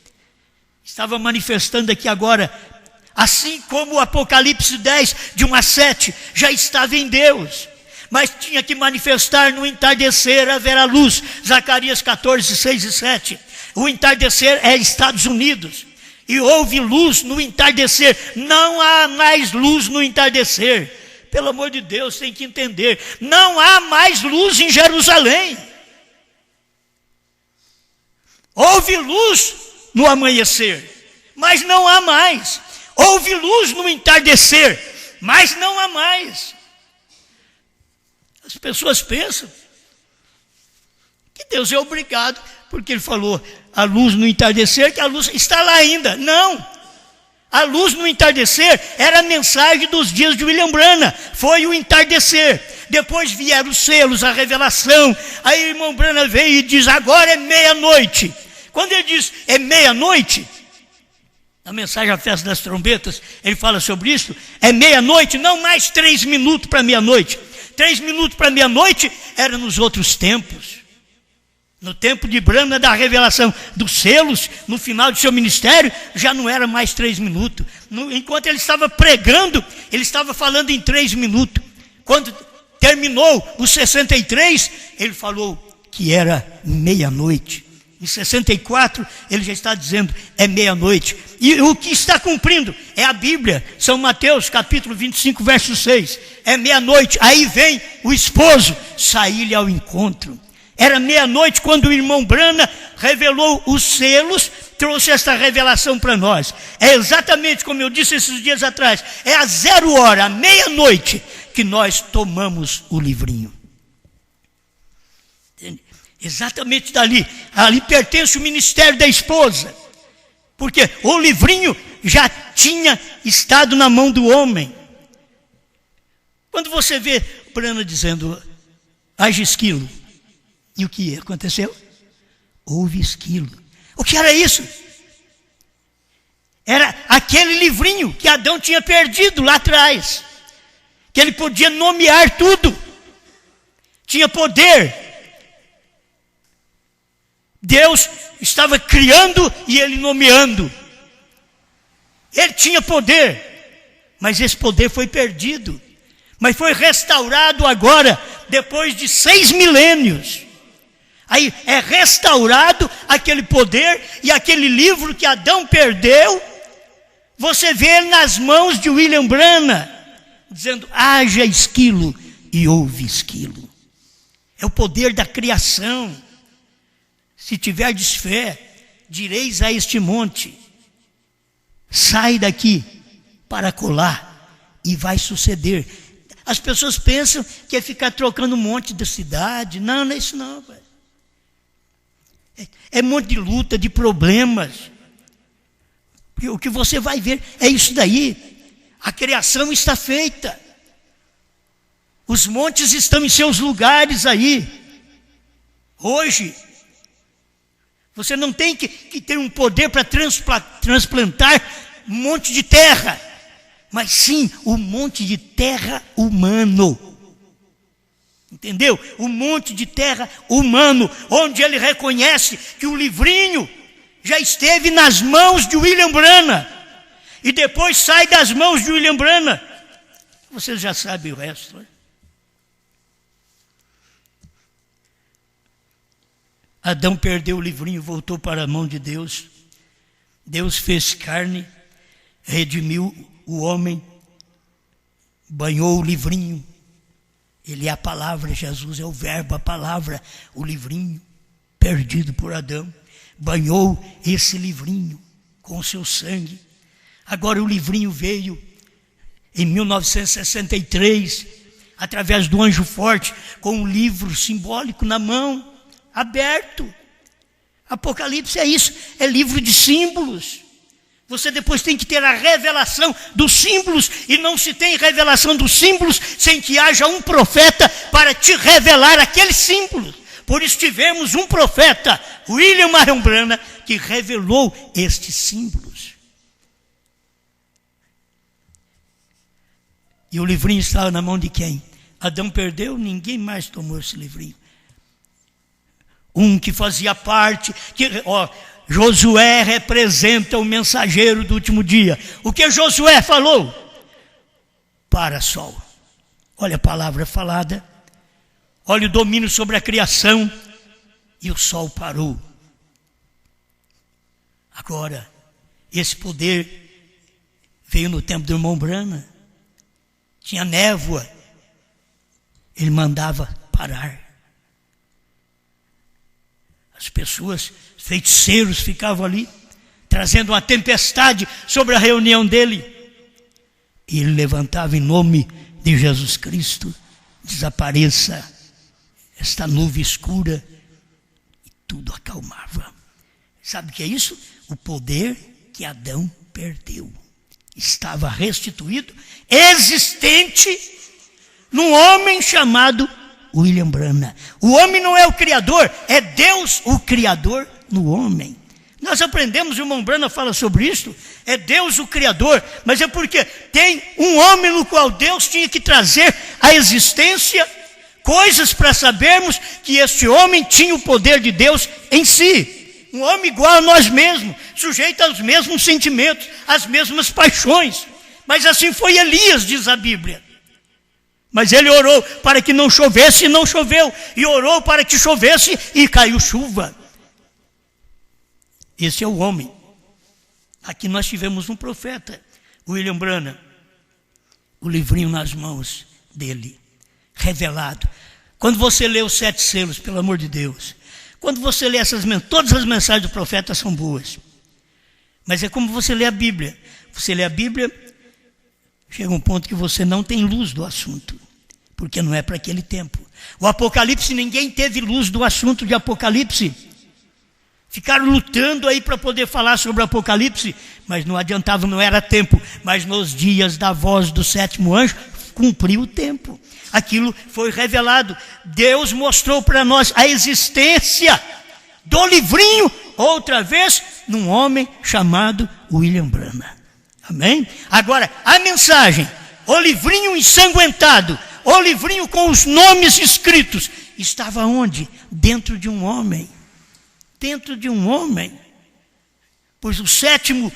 Estava manifestando aqui agora, assim como o Apocalipse 10, de 1-7, já estava em Deus. Mas tinha que manifestar no entardecer, haverá luz. Zacarias 14, 6 e 7. O entardecer é Estados Unidos. E houve luz no entardecer. Não há mais luz no entardecer. Pelo amor de Deus, tem que entender. Não há mais luz em Jerusalém. Houve luz no amanhecer, mas não há mais. Houve luz no entardecer, mas não há mais. As pessoas pensam que Deus é obrigado, porque ele falou a luz no entardecer, que a luz está lá ainda. Não. A luz no entardecer era a mensagem dos dias de William Branham. Foi o entardecer. Depois vieram os selos, a revelação. Aí o irmão Branham veio e diz: agora é meia-noite. Quando ele diz é meia-noite, na mensagem A Festa das Trombetas, ele fala sobre isso. É meia-noite, não mais 3 minutos para meia-noite. 3 minutos para meia-noite era nos outros tempos. No tempo de Branham, da revelação dos selos, no final de seu ministério, já não era mais 3 minutos. Enquanto ele estava pregando, ele estava falando em 3 minutos. Quando terminou os 63, ele falou que era meia-noite. Em 64, ele já está dizendo, é meia-noite. E o que está cumprindo é a Bíblia. São Mateus, capítulo 25, verso 6. É meia-noite. Aí vem o esposo sair-lhe ao encontro. Era meia-noite quando o irmão Branham revelou os selos, trouxe esta revelação para nós. É exatamente como eu disse esses dias atrás. É a 0 hora, à meia-noite, que nós tomamos o livrinho. Exatamente dali. Ali pertence o ministério da esposa. Porque o livrinho já tinha estado na mão do homem. Quando você vê Brana dizendo, haja esquilo. E o que aconteceu? Houve esquilo. O que era isso? Era aquele livrinho que Adão tinha perdido lá atrás. Que ele podia nomear tudo. Tinha poder. Deus estava criando e ele nomeando. Ele tinha poder, mas esse poder foi perdido. Mas foi restaurado agora, depois de 6 milênios. Aí é restaurado aquele poder e aquele livro que Adão perdeu, você vê nas mãos de William Branham, dizendo, haja esquilo e houve esquilo. É o poder da criação. Se tiverdes fé, direis a este monte, sai daqui para colar, e vai suceder. As pessoas pensam que é ficar trocando um monte de cidade. Não, não é isso não. É um monte de luta, de problemas. O que você vai ver é isso daí. A criação está feita. Os montes estão em seus lugares aí. Hoje, você não tem que ter um poder para transplantar um monte de terra, mas sim um monte de terra humano. Entendeu? Um monte de terra humano, onde ele reconhece que o livrinho já esteve nas mãos de William Branham, e depois sai das mãos de William Branham. Vocês já sabem o resto, né? Adão perdeu o livrinho, voltou para a mão de Deus. Deus fez carne, redimiu o homem, banhou o livrinho. Ele é a palavra, Jesus é o verbo, a palavra, o livrinho perdido por Adão. Banhou esse livrinho com o seu sangue. Agora o livrinho veio em 1963, através do anjo forte, com um livro simbólico na mão, aberto. Apocalipse é isso, é livro de símbolos. Você depois tem que ter a revelação dos símbolos, e não se tem revelação dos símbolos sem que haja um profeta para te revelar aqueles símbolos. Por isso tivemos um profeta, William Marion Branham, que revelou estes símbolos. E o livrinho estava na mão de quem? Adão perdeu, ninguém mais tomou esse livrinho. Um que fazia parte, Josué representa o mensageiro do último dia. O que Josué falou? Para sol. Olha a palavra falada. Olha o domínio sobre a criação. E o sol parou. Agora, esse poder veio no tempo do irmão Branham. Tinha névoa. Ele mandava parar. As pessoas, feiticeiros, ficavam ali, trazendo uma tempestade sobre a reunião dele. E ele levantava em nome de Jesus Cristo, desapareça esta nuvem escura, e tudo acalmava. Sabe o que é isso? O poder que Adão perdeu. Estava restituído, existente, num homem chamado William Branham. O homem não é o criador, é Deus o criador no homem. Nós aprendemos, o irmão Branham fala sobre isso, é Deus o criador, mas é porque tem um homem no qual Deus tinha que trazer à existência coisas para sabermos que este homem tinha o poder de Deus em si. Um homem igual a nós mesmos, sujeito aos mesmos sentimentos, às mesmas paixões. Mas assim foi Elias, diz a Bíblia. Mas ele orou para que não chovesse e não choveu. E orou para que chovesse e caiu chuva. Esse é o homem. Aqui nós tivemos um profeta, William Branham. O livrinho nas mãos dele, revelado. Quando você lê os 7 selos, pelo amor de Deus. Quando você lê todas as mensagens do profeta são boas. Mas é como você lê a Bíblia. Você lê a Bíblia, chega um ponto que você não tem luz do assunto. porque não é para aquele tempo. O Apocalipse, ninguém teve luz do assunto de Apocalipse. Ficaram lutando aí para poder falar sobre o Apocalipse, mas não adiantava, não era tempo. Mas nos dias da voz do sétimo anjo, cumpriu o tempo. Aquilo foi revelado. Deus mostrou para nós a existência do livrinho, outra vez, num homem chamado William Branham. Amém? Agora, a mensagem, o livrinho ensanguentado, o livrinho com os nomes escritos, estava onde? Dentro de um homem. Dentro de um homem. Pois o sétimo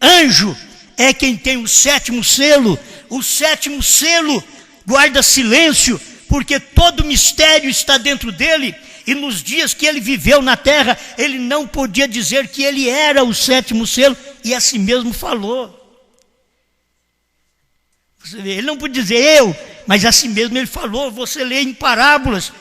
anjo é quem tem o sétimo selo. O sétimo selo guarda silêncio, porque todo mistério está dentro dele. E nos dias que ele viveu na terra, ele não podia dizer que ele era o sétimo selo, e assim mesmo falou. Você vê, ele não podia dizer eu, mas assim mesmo ele falou. Você lê em parábolas,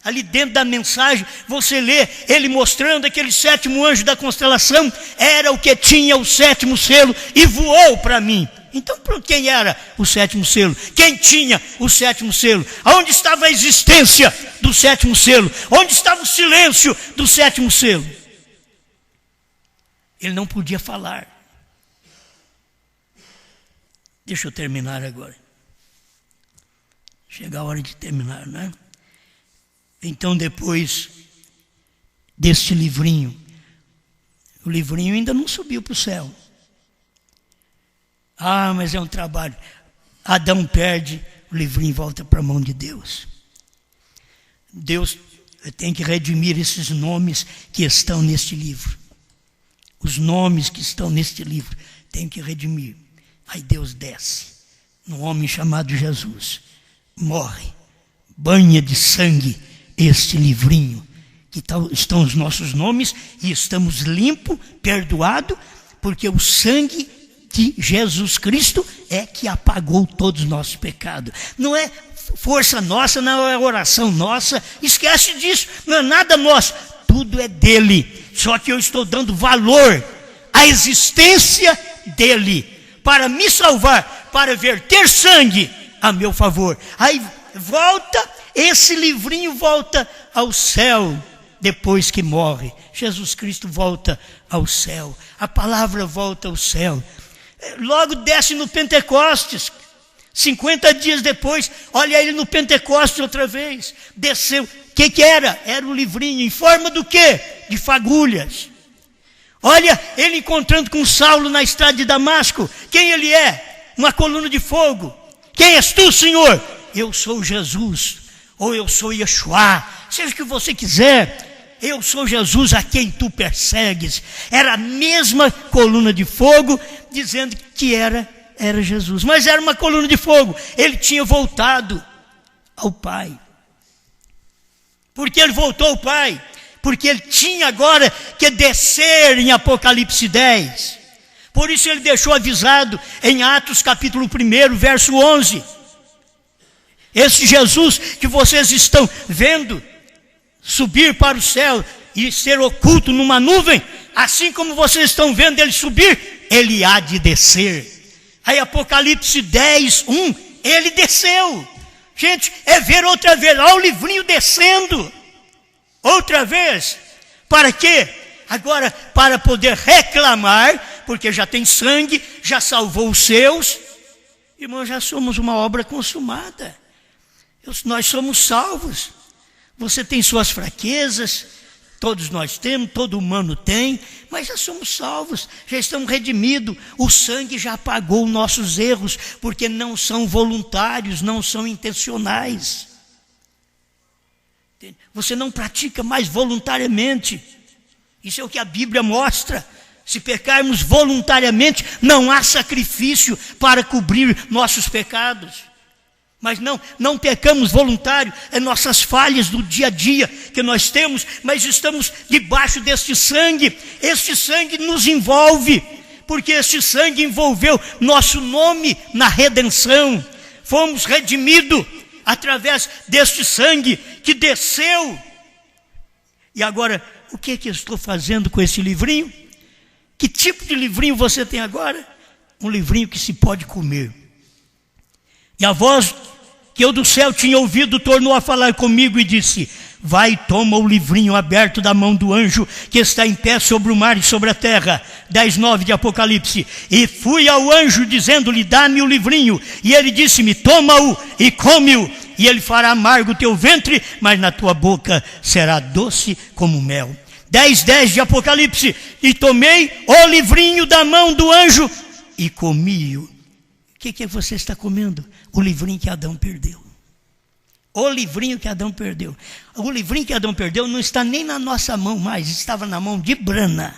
ali dentro da mensagem, você lê ele mostrando aquele sétimo anjo da constelação, era o que tinha o sétimo selo e voou para mim. Então, quem era o sétimo selo? Quem tinha o sétimo selo? Onde estava a existência do sétimo selo? Onde estava o silêncio do sétimo selo? Ele não podia falar. Deixa eu terminar agora. Chega a hora de terminar, né? Então, depois deste livrinho, o livrinho ainda não subiu para o céu. Ah, mas é um trabalho. Adão perde, o livrinho volta para a mão de Deus. Deus tem que redimir esses nomes que estão neste livro. Os nomes que estão neste livro tem que redimir. Aí Deus desce, num homem chamado Jesus, morre, banha de sangue este livrinho, que estão os nossos nomes, e estamos limpos, perdoados, porque o sangue de Jesus Cristo é que apagou todos os nossos pecados. Não é força nossa, não é oração nossa, esquece disso, não é nada nosso, tudo é dele. Só que eu estou dando valor à existência dele, para me salvar, para verter sangue a meu favor. Aí volta, esse livrinho volta ao céu depois que morre. Jesus Cristo volta ao céu, a palavra volta ao céu. Logo desce no Pentecostes, 50 dias depois, olha ele no Pentecostes outra vez, desceu. O que era? Era o livrinho, em forma do quê? De fagulhas. Olha ele encontrando com Saulo na estrada de Damasco. Quem ele é? Uma coluna de fogo. Quem és tu, Senhor? Eu sou Jesus, ou eu sou Yeshua, seja o que você quiser. Eu sou Jesus a quem tu persegues. Era a mesma coluna de fogo, dizendo que era Jesus. Mas era uma coluna de fogo. Ele tinha voltado ao Pai. Por que ele voltou ao Pai? Porque ele tinha agora que descer em Apocalipse 10. Por isso ele deixou avisado em Atos capítulo 1, verso 11. Esse Jesus que vocês estão vendo subir para o céu e ser oculto numa nuvem, assim como vocês estão vendo ele subir, ele há de descer. Aí Apocalipse 10, 1, ele desceu. Gente, é ver outra vez, olha o livrinho descendo. Outra vez, para quê? Agora, para poder reclamar, porque já tem sangue, já salvou os seus. Irmãos, já somos uma obra consumada. Nós somos salvos. Você tem suas fraquezas, todos nós temos, todo humano tem, mas já somos salvos, já estamos redimidos. O sangue já apagou nossos erros, porque não são voluntários, não são intencionais. Você não pratica mais voluntariamente. Isso é o que a Bíblia mostra. Se pecarmos voluntariamente, não há sacrifício para cobrir nossos pecados. Mas não pecamos voluntário, é nossas falhas do dia a dia que nós temos, mas estamos debaixo deste sangue. Este sangue nos envolve, porque este sangue envolveu nosso nome na redenção. Fomos redimidos através deste sangue que desceu. E agora, o que eu estou fazendo com esse livrinho? Que tipo de livrinho você tem agora? Um livrinho que se pode comer. E a voz que eu do céu tinha ouvido, tornou a falar comigo e disse: vai, toma o livrinho aberto da mão do anjo que está em pé sobre o mar e sobre a terra. 10:9 de Apocalipse. E fui ao anjo dizendo-lhe: dá-me o livrinho. E ele disse-me: toma-o e come-o. E ele fará amargo o teu ventre, mas na tua boca será doce como mel. 10:10 de Apocalipse. E tomei o livrinho da mão do anjo e comi-o. O que você está comendo? O livrinho que Adão perdeu. O livrinho que Adão perdeu. O livrinho que Adão perdeu não está nem na nossa mão mais, estava na mão de Brana.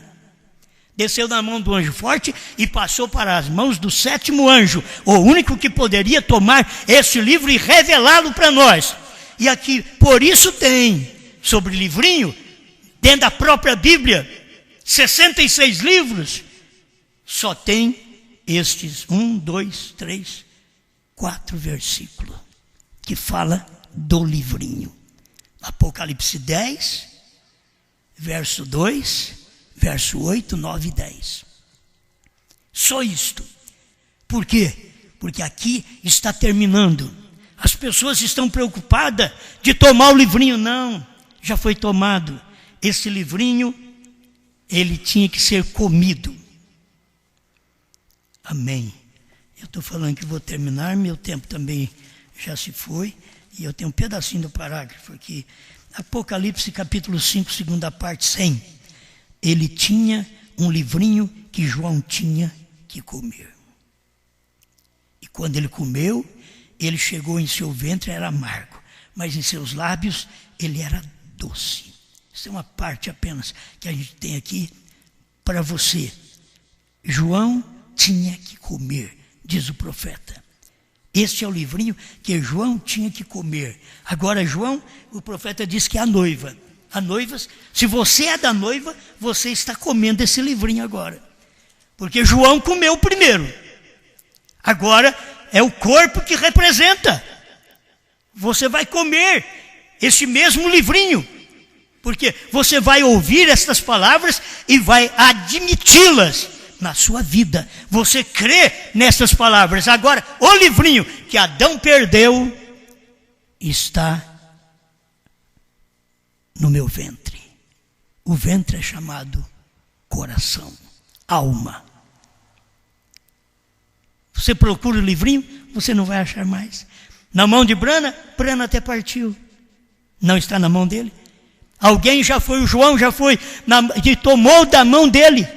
Desceu na mão do anjo forte e passou para as mãos do 7º anjo, o único que poderia tomar esse livro e revelá-lo para nós. E aqui, por isso tem, sobre livrinho, dentro da própria Bíblia, 66 livros, só tem estes 1, 2, 3, 4 versículos, que fala do livrinho. Apocalipse 10, verso 2, verso 8, 9 e 10. Só isto. Por quê? Porque aqui está terminando. As pessoas estão preocupadas de tomar o livrinho. Não, já foi tomado. Esse livrinho, ele tinha que ser comido. Amém. Eu estou falando que vou terminar, meu tempo também já se foi. E eu tenho um pedacinho do parágrafo aqui. Apocalipse capítulo 5, segunda parte, 100. Ele tinha um livrinho que João tinha que comer. E quando ele comeu, ele chegou em seu ventre, era amargo. Mas em seus lábios, ele era doce. Isso é uma parte apenas que a gente tem aqui para você. João tinha que comer, diz o profeta. Este é o livrinho que João tinha que comer. Agora João, o profeta diz que é a noiva. A noiva, se você é da noiva, você está comendo esse livrinho agora. Porque João comeu primeiro. Agora é o corpo que representa. Você vai comer esse mesmo livrinho. Porque você vai ouvir estas palavras e vai admiti-las na sua vida. Você crê nessas palavras. Agora, o livrinho que Adão perdeu está no meu ventre. O ventre é chamado coração, alma. Você procura o livrinho, você não vai achar mais. Na mão de Brana, Brana até partiu. Não está na mão dele. Alguém já foi, o João já foi, e tomou da mão dele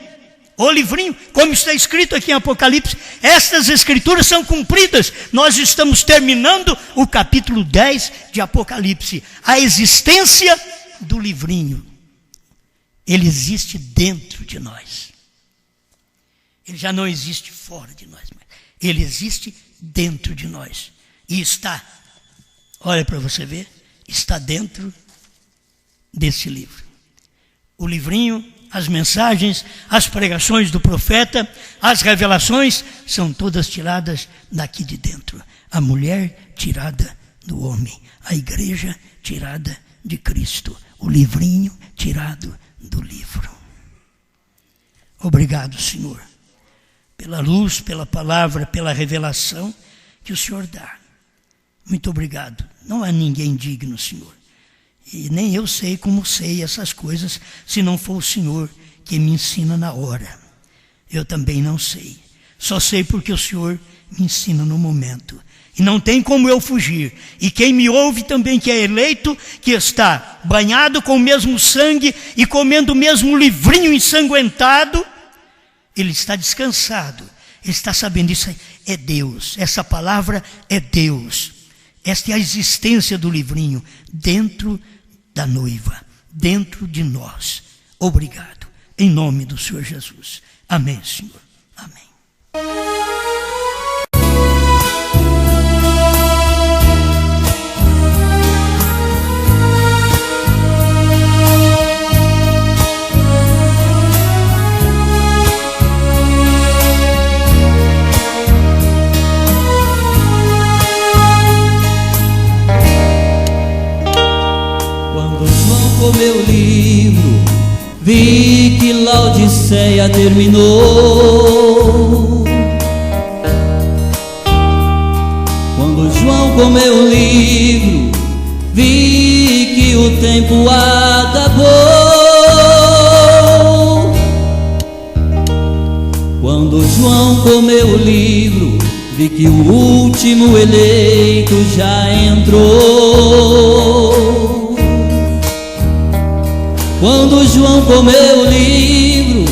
o livrinho, como está escrito aqui em Apocalipse. Estas escrituras são cumpridas. Nós estamos terminando o capítulo 10 de Apocalipse. A existência do livrinho, ele existe dentro de nós. Ele já não existe fora de nós, mas ele existe dentro de nós. E está, olha para você ver, está dentro desse livro. O livrinho, as mensagens, as pregações do profeta, as revelações, são todas tiradas daqui de dentro. A mulher tirada do homem, a igreja tirada de Cristo, o livrinho tirado do livro. Obrigado, Senhor, pela luz, pela palavra, pela revelação que o Senhor dá. Muito obrigado. Não há ninguém digno, Senhor. E nem eu sei como sei essas coisas, se não for o Senhor que me ensina na hora. Eu também não sei. Só sei porque o Senhor me ensina no momento. E não tem como eu fugir. E quem me ouve também, que é eleito, que está banhado com o mesmo sangue e comendo o mesmo livrinho ensanguentado, ele está descansado. Ele está sabendo, isso é Deus. Essa palavra é Deus. Esta é a existência do livrinho dentro da noiva, dentro de nós. Obrigado. Em nome do Senhor Jesus. Amém, Senhor. Amém. Meu livro, vi que Laodiceia terminou. Quando João com meu livro, vi que o tempo acabou. Quando João com meu livro, vi que o último eleito já entrou. Quando João com meu livro,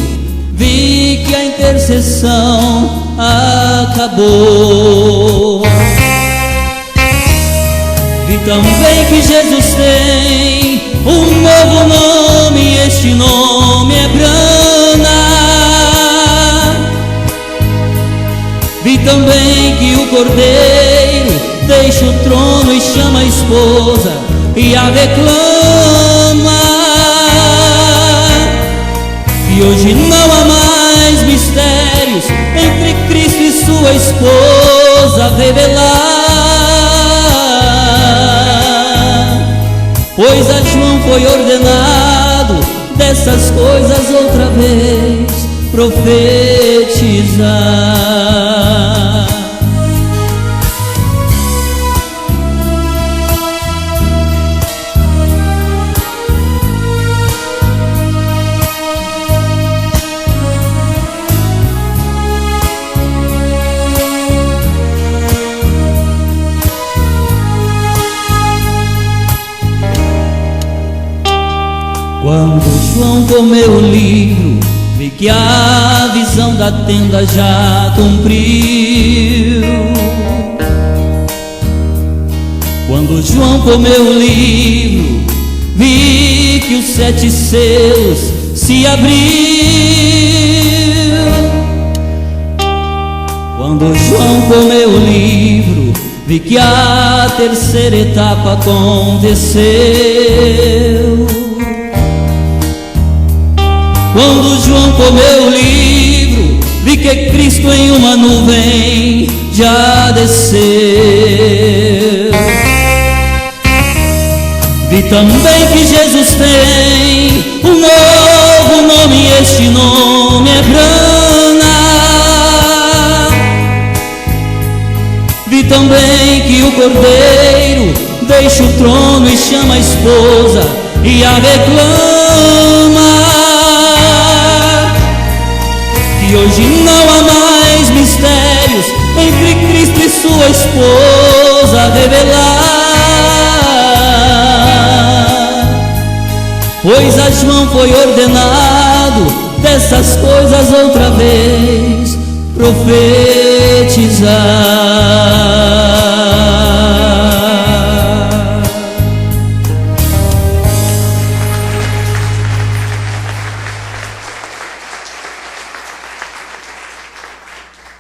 vi que a intercessão acabou. Vi também que Jesus tem um novo nome, e este nome é Brana. Vi também que o Cordeiro deixa o trono e chama a esposa e a reclama. E hoje não há mais mistérios entre Cristo e sua esposa revelar, pois a João foi ordenado dessas coisas outra vez profetizar. Quando João com meu livro, vi que a visão da tenda já cumpriu. Quando João com meu livro, vi que os 7 selos se abriu. Quando João com meu livro, vi que a terceira etapa aconteceu. Quando João com meu livro, vi que Cristo em uma nuvem já desceu. Vi também que Jesus tem um novo nome, e este nome é Brana. Vi também que o Cordeiro deixa o trono e chama a esposa e a reclama. E hoje não há mais mistérios entre Cristo e sua esposa revelar, pois a João foi ordenado dessas coisas outra vez profetizar.